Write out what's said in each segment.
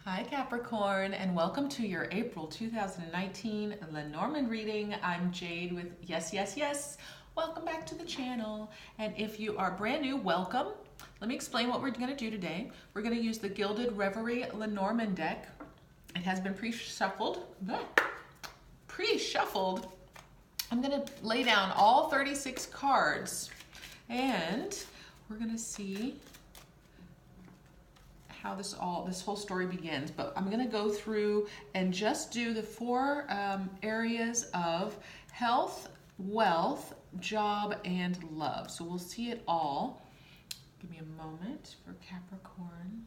Hi Capricorn, and welcome to your April 2019 Lenormand reading. I'm Jade with Yes, Yes, Yes. Welcome back to the channel. And if you are brand new, welcome. Let me explain what we're going to do today. We're going to use the Gilded Reverie Lenormand deck. It has been pre-shuffled. Pre-shuffled. I'm going to lay down all 36 cards, and we're going to see how this whole story begins. But I'm going to go through and just do the four areas of health, wealth, job, and love. So we'll see it all. Give me a moment for Capricorn.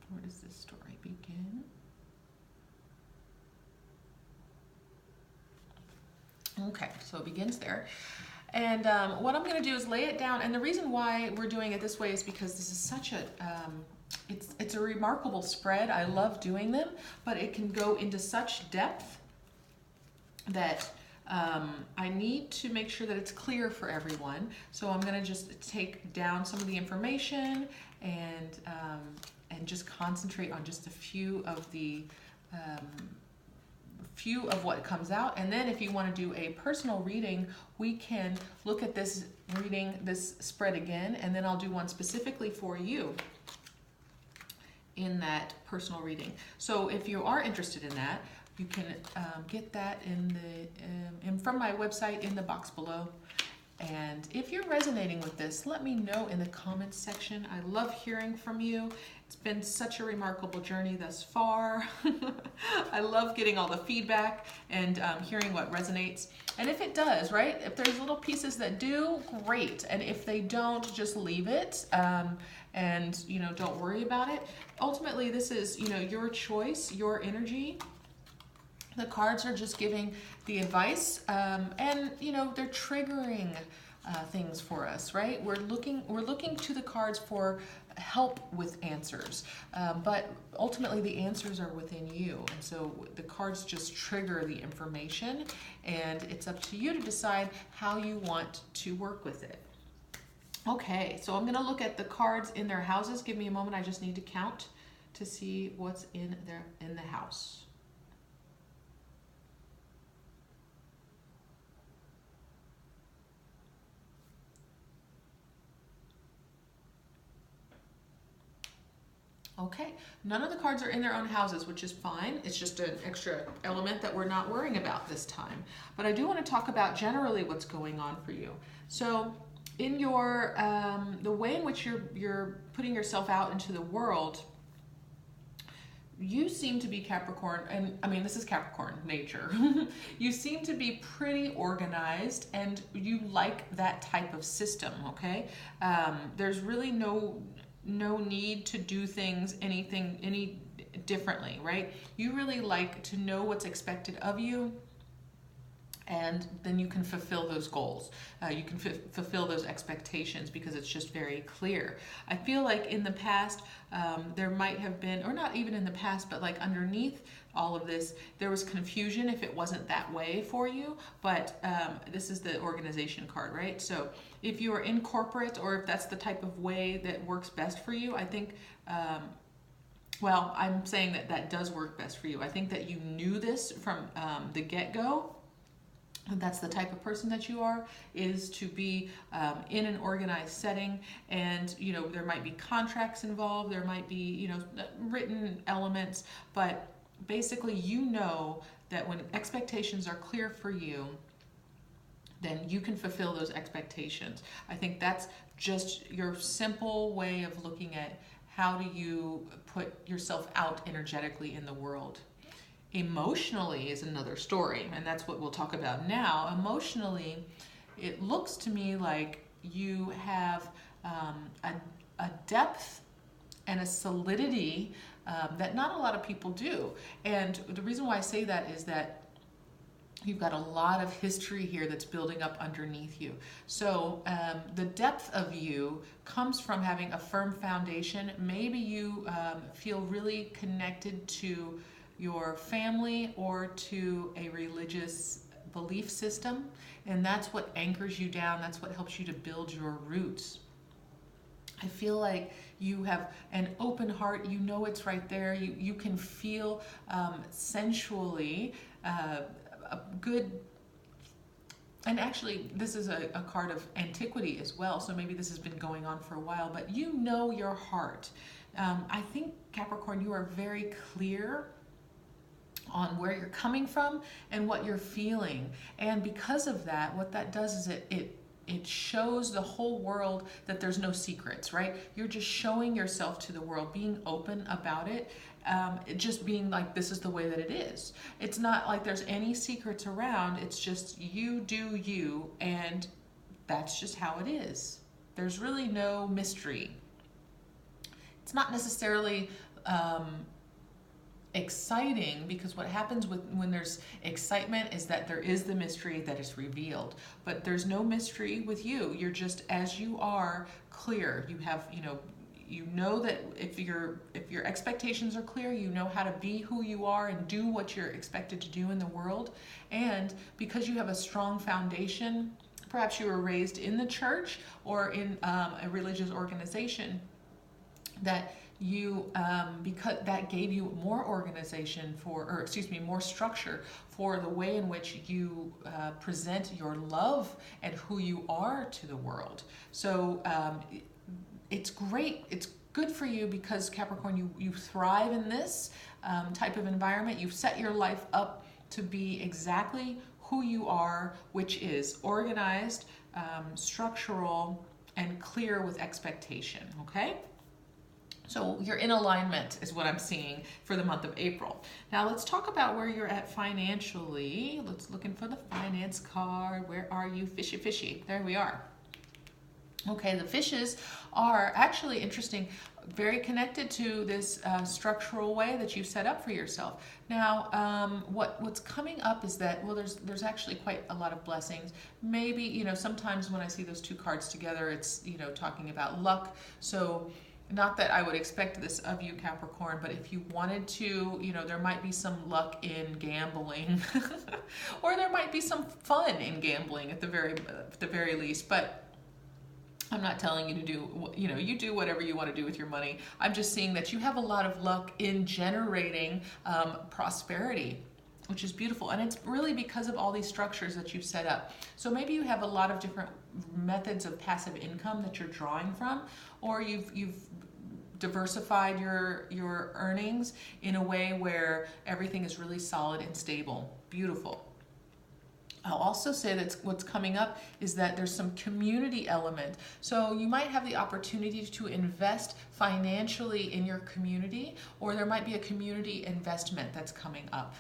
Where does this story begin? Okay, so it begins there. And what I'm going to do is lay it down. And the reason why we're doing it this way is because this is such a it's a remarkable spread. I love doing them, but it can go into such depth that I need to make sure that it's clear for everyone. So I'm going to just take down some of the information and just concentrate on just a few of what comes out. And then if you want to do a personal reading, we can look at this spread again, and then I'll do one specifically for you in that personal reading. So if you are interested in that, you can get that from my website in the box below. And if you're resonating with this, let me know in the comments section. I love hearing from you. It's been such a remarkable journey thus far. I love getting all the feedback and hearing what resonates. And if it does, right? If there's little pieces that do, great. And if they don't, just leave it. And don't worry about it. Ultimately, this is your choice, your energy. The cards are just giving the advice, and they're triggering things for us, right? We're looking to the cards for help with answers, but ultimately the answers are within you, and so the cards just trigger the information, and it's up to you to decide how you want to work with it. Okay, so I'm going to look at the cards in their houses. Give me a moment. I just need to count to see what's in the house. Okay, none of the cards are in their own houses, which is fine. It's just an extra element that we're not worrying about this time. But I do want to talk about generally what's going on for you. So in your the way in which you're putting yourself out into the world, you seem to be Capricorn, and I mean, this is Capricorn nature. You seem to be pretty organized, and you like that type of system, okay? There's really no need to do things any differently, right? You really like to know what's expected of you, and then you can fulfill those goals. You can fulfill those expectations because it's just very clear. I feel like in the past, there might have been, or not even in the past, but like underneath all of this, there was confusion if it wasn't that way for you, but this is the organization card, right? So if you are in corporate, or if that's the type of way that works best for you, I think, well, I'm saying that does work best for you. I think that you knew this from the get-go. That's the type of person that you are, is to be in an organized setting, and there might be contracts involved, there might be written elements, but basically that when expectations are clear for you, then you can fulfill those expectations. I think that's just your simple way of looking at how do you put yourself out energetically in the world. Emotionally is another story, and that's what we'll talk about now. Emotionally, it looks to me like you have a depth and a solidity that not a lot of people do. And the reason why I say that is that you've got a lot of history here that's building up underneath you. So the depth of you comes from having a firm foundation. Maybe you feel really connected to your family or to a religious belief system, and that's what anchors you down. That's what helps you to build your roots. I feel like you have an open heart. You know it's right there. You can feel sensually a good. And actually, this is a card of antiquity as well, so maybe this has been going on for a while, but you know your heart. I think, Capricorn, you are very clear on where you're coming from and what you're feeling. And because of that, what that does is it shows the whole world that there's no secrets, right? You're just showing yourself to the world, being open about it. Just being like, this is the way that it is. It's not like there's any secrets around. It's just you do you, and that's just how it is. There's really no mystery. It's not necessarily exciting, because what happens when there's excitement is that there is the mystery that is revealed. But there's no mystery with you. You're just as you are, clear. You have, you know that if your expectations are clear, you know how to be who you are and do what you're expected to do in the world. And because you have a strong foundation, perhaps you were raised in the church or in a religious organization, that you because that gave you more organization more structure for the way in which you present your love and who you are to the world. So it's great. It's good for you because, Capricorn, you thrive in this type of environment. You've set your life up to be exactly who you are, which is organized, structural, and clear with expectation, okay? So you're in alignment is what I'm seeing for the month of April. Now let's talk about where you're at financially. Let's looking for the finance card. Where are you? Fishy, fishy. There we are. Okay, the fishes are actually interesting, very connected to this structural way that you've set up for yourself. Now, what's coming up is that, well, there's actually quite a lot of blessings. Maybe, sometimes when I see those two cards together, it's, talking about luck. So not that I would expect this of you, Capricorn, but if you wanted to, there might be some luck in gambling or there might be some fun in gambling at the very least. But I'm not telling you to do, you do whatever you want to do with your money. I'm just seeing that you have a lot of luck in generating prosperity, which is beautiful. And it's really because of all these structures that you've set up. So maybe you have a lot of different methods of passive income that you're drawing from, or you've diversified your earnings in a way where everything is really solid and stable. Beautiful. I'll also say that what's coming up is that there's some community element. So you might have the opportunity to invest financially in your community, or there might be a community investment that's coming up.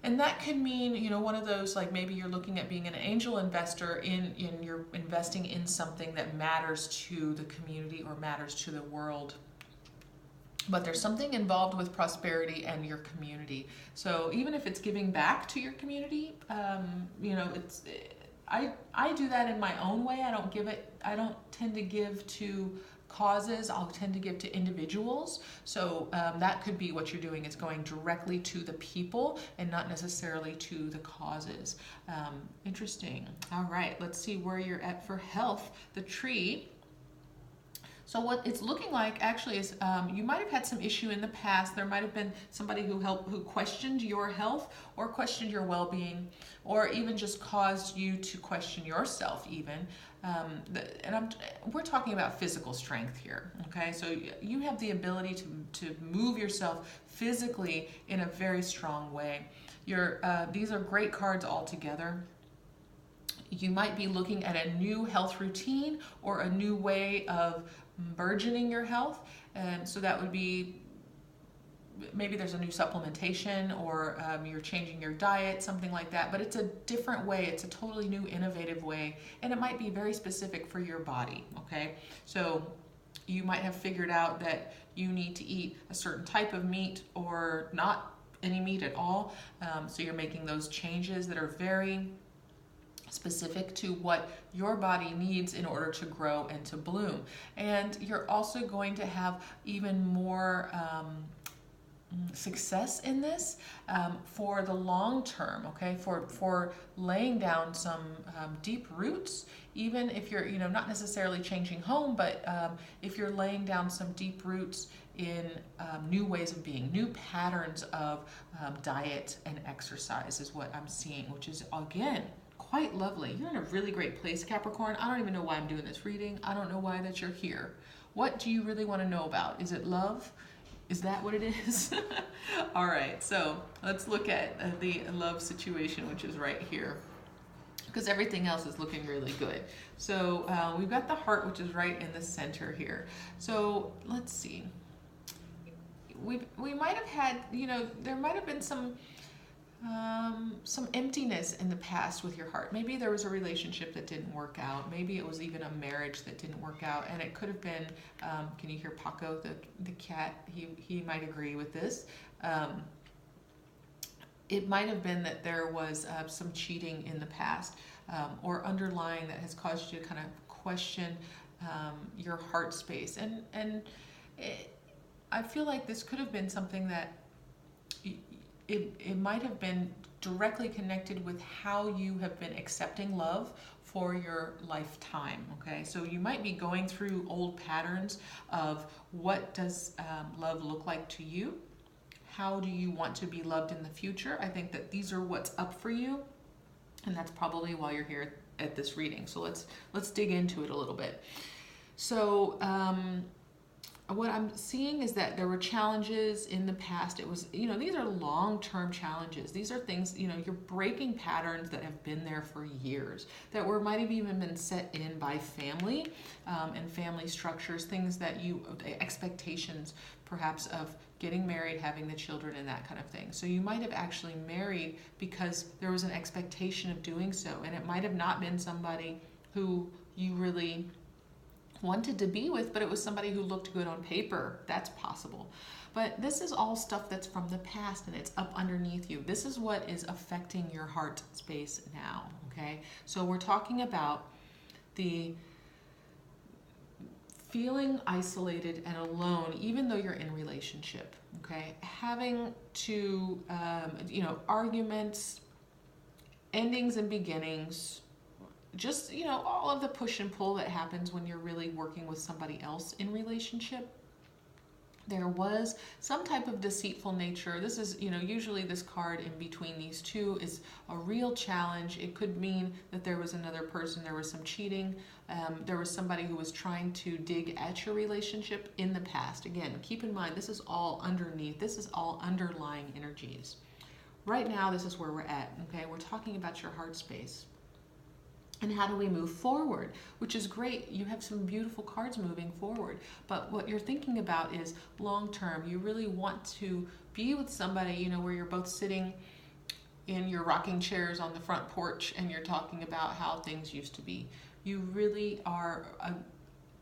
And that could mean, one of those, like maybe you're looking at being an angel investor in you're investing in something that matters to the community or matters to the world. But there's something involved with prosperity and your community. So even if it's giving back to your community, it's I do that in my own way. I don't tend to give to causes. I'll tend to give to individuals. So that could be what you're doing, is going directly to the people and not necessarily to the causes. Interesting. All right, let's see where you're at for health. The tree. So what it's looking like actually is you might have had some issue in the past. There might have been somebody who questioned your health or questioned your well-being, or even just caused you to question yourself even. We're talking about physical strength here, okay? So you have the ability to move yourself physically in a very strong way. These are great cards altogether. You might be looking at a new health routine or a new way of burgeoning your health. So that would be, maybe there's a new supplementation, or you're changing your diet, something like that. But it's a different way. It's a totally new, innovative way. And it might be very specific for your body, okay? So you might have figured out that you need to eat a certain type of meat or not any meat at all. So you're making those changes that are very specific to what your body needs in order to grow and to bloom. And you're also going to have even more success in this for the long term, okay, for laying down some deep roots, even if you're, you know, not necessarily changing home, but if you're laying down some deep roots in new ways of being, new patterns of diet and exercise is what I'm seeing, which is, again, quite lovely. You're in a really great place, Capricorn. I don't even know why I'm doing this reading. I don't know why that you're here. What do you really want to know about? Is it love? Is that what it is? All right, so let's look at the love situation, which is right here, because everything else is looking really good. So we've got the heart, which is right in the center here. So let's see. We might have had, you know, there might have been some emptiness in the past with your heart. Maybe there was a relationship that didn't work out. Maybe it was even a marriage that didn't work out, and it could have been. Can you hear Paco, the cat? He might agree with this. It might have been that there was some cheating in the past, or underlying that has caused you to kind of question your heart space, and I feel like this could have been something that. It might have been directly connected with how you have been accepting love for your lifetime, okay? So you might be going through old patterns of what does love look like to you? How do you want to be loved in the future? I think that these are what's up for you, and that's probably why you're here at this reading. So let's dig into it a little bit. So what I'm seeing is that there were challenges in the past. It was, you know, these are long-term challenges. These are things, you know, you're breaking patterns that have been there for years, that might have even been set in by family and family structures, things that expectations perhaps of getting married, having the children, and that kind of thing. So you might have actually married because there was an expectation of doing so, and it might have not been somebody who you really wanted to be with, but it was somebody who looked good on paper. That's possible. But this is all stuff that's from the past, and it's up underneath you. This is what is affecting your heart space now, okay? So we're talking about the feeling isolated and alone, even though you're in relationship, okay? Having to, you know, arguments, endings and beginnings, just, you know, all of the push and pull that happens when you're really working with somebody else in relationship. There was some type of deceitful nature. This is, you know, usually this card in between these two is a real challenge. It could mean that there was another person, there was some cheating, there was somebody who was trying to dig at your relationship in the past. Again, keep in mind, this is all underneath, this is all underlying energies. Right now, this is where we're at, okay? We're talking about your heart space. And how do we move forward? Which is great. You have some beautiful cards moving forward. But what you're thinking about is long term. You really want to be with somebody, you know, where you're both sitting in your rocking chairs on the front porch and you're talking about how things used to be. You really are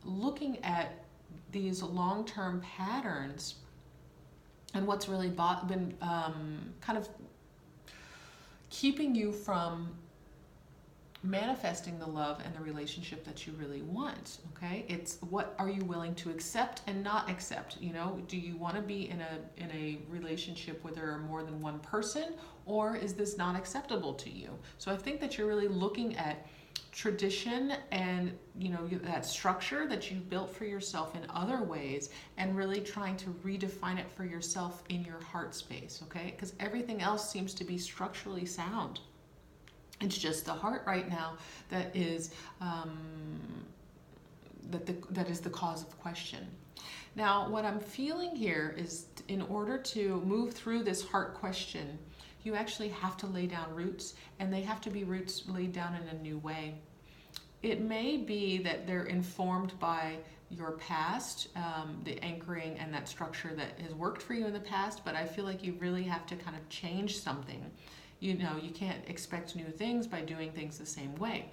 looking at these long-term patterns and what's really been kind of keeping you from manifesting the love and the relationship that you really want, okay? It's what are you willing to accept and not accept, you know? Do you want to be in a relationship where there are more than one person, or is this not acceptable to you? So I think that you're really looking at tradition and, you know, that structure that you've built for yourself in other ways and really trying to redefine it for yourself in your heart space, okay? Because everything else seems to be structurally sound. It's just the heart right now that is that is the cause of question. Now, what I'm feeling here is, in order to move through this heart question, you actually have to lay down roots, and they have to be roots laid down in a new way. It may be that they're informed by your past, the anchoring and that structure that has worked for you in the past, but I feel like you really have to kind of change something. You know, you can't expect new things by doing things the same way.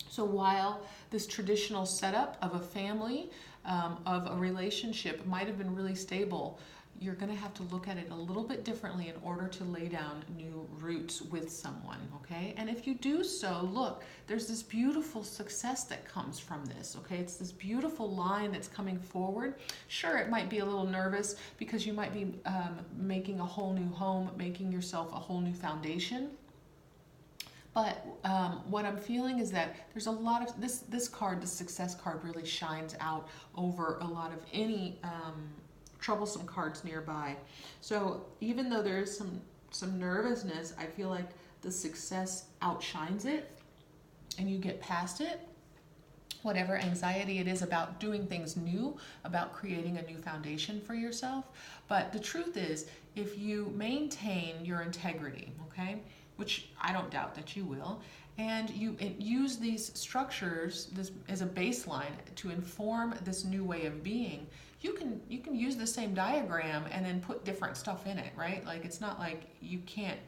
So while this traditional setup of a family, of a relationship might have been really stable, you're going to have to look at it a little bit differently in order to lay down new roots with someone, okay? And if you do so, look, there's this beautiful success that comes from this, okay? It's this beautiful line that's coming forward. Sure, it might be a little nervous because you might be making a whole new home, making yourself a whole new foundation. But what I'm feeling is that there's a lot of, this card, the success card, really shines out over a lot of any troublesome cards nearby. So even though there is some nervousness, I feel like the success outshines it and you get past it. Whatever anxiety it is about doing things new, about creating a new foundation for yourself. But the truth is, if you maintain your integrity, okay, which I don't doubt that you will, and you use these structures this as a baseline to inform this new way of being, you can use the same diagram and then put different stuff in it, right? Like it's not like you can't,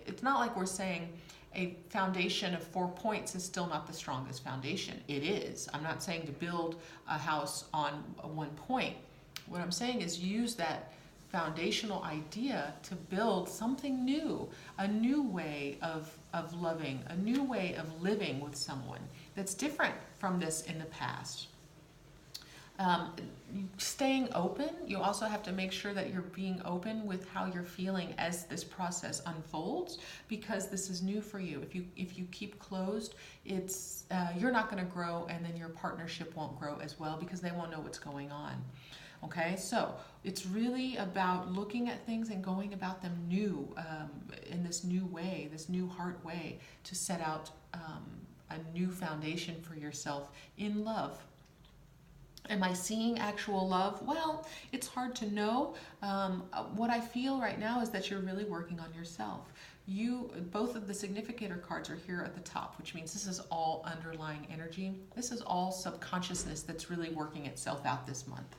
it's not like we're saying a foundation of 4 points is still not the strongest foundation. It is. I'm not saying to build a house on 1 point. What I'm saying is use that foundational idea to build something new, a new way of loving, a new way of living with someone that's different from this in the past. Staying open, you also have to make sure that you're being open with how you're feeling as this process unfolds, because this is new for you. If you keep closed, it's you're not going to grow, and then your partnership won't grow as well because they won't know what's going on. Okay, so it's really about looking at things and going about them new, in this new way, this new heart way, to set out a new foundation for yourself in love. Am I seeing actual love? Well, it's hard to know. What I feel right now is that you're really working on yourself. Both of the significator cards are here at the top, which means this is all underlying energy. This is all subconsciousness that's really working itself out this month.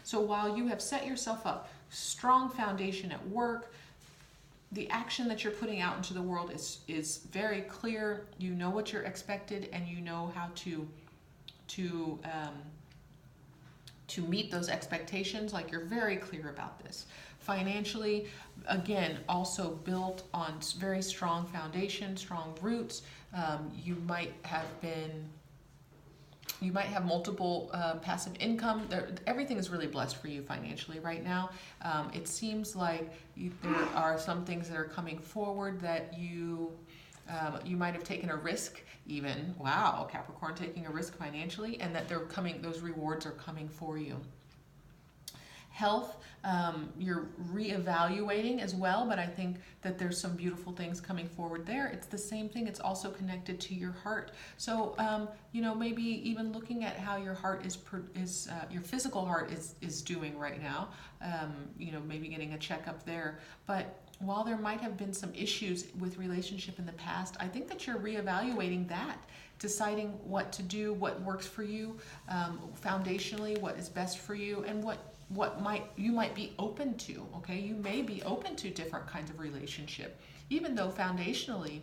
So while you have set yourself up, strong foundation at work, the action that you're putting out into the world is very clear. You know what you're expected, and you know how to meet those expectations. Like, you're very clear about this. Financially, again, also built on very strong foundation, strong roots. You might have multiple passive income. Everything is really blessed for you financially right now. It seems like there are some things that are coming forward that you might have taken a risk even. Wow, Capricorn, taking a risk financially, and that those rewards are coming for you. Health, you're reevaluating as well, but I think that there's some beautiful things coming forward there. It's the same thing. It's also connected to your heart. So, maybe even looking at how your heart your physical heart is doing right now. Maybe getting a checkup there. But while there might have been some issues with relationship in the past, I think that you're reevaluating that, deciding what to do, what works for you, foundationally, what is best for you, and what you might be open to. Okay, you may be open to different kinds of relationship, even though foundationally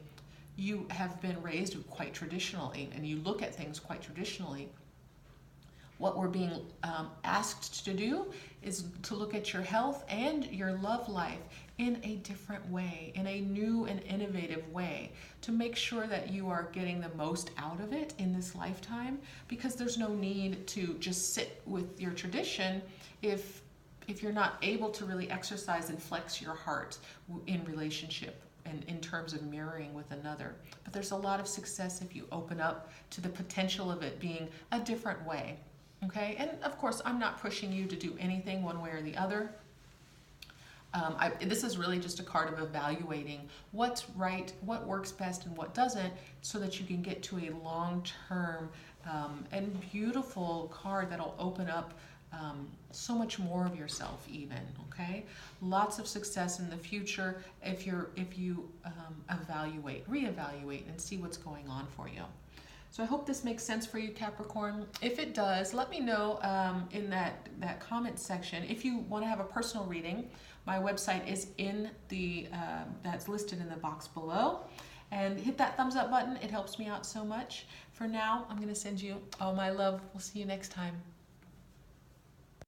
you have been raised quite traditionally and you look at things quite traditionally. What we're being asked to do is to look at your health and your love life in a different way, in a new and innovative way, to make sure that you are getting the most out of it in this lifetime, because there's no need to just sit with your tradition if you're not able to really exercise and flex your heart in relationship and in terms of mirroring with another. But there's a lot of success if you open up to the potential of it being a different way. Okay, and of course, I'm not pushing you to do anything one way or the other. This is really just a card of evaluating what's right, what works best, and what doesn't, so that you can get to a long-term and beautiful card that'll open up so much more of yourself even, okay? Lots of success in the future if you reevaluate, and see what's going on for you. So I hope this makes sense for you, Capricorn. If it does, let me know in that comment section. If you want to have a personal reading, my website is that's listed in the box below. And hit that thumbs up button. It helps me out so much. For now, I'm going to send you all my love. We'll see you next time.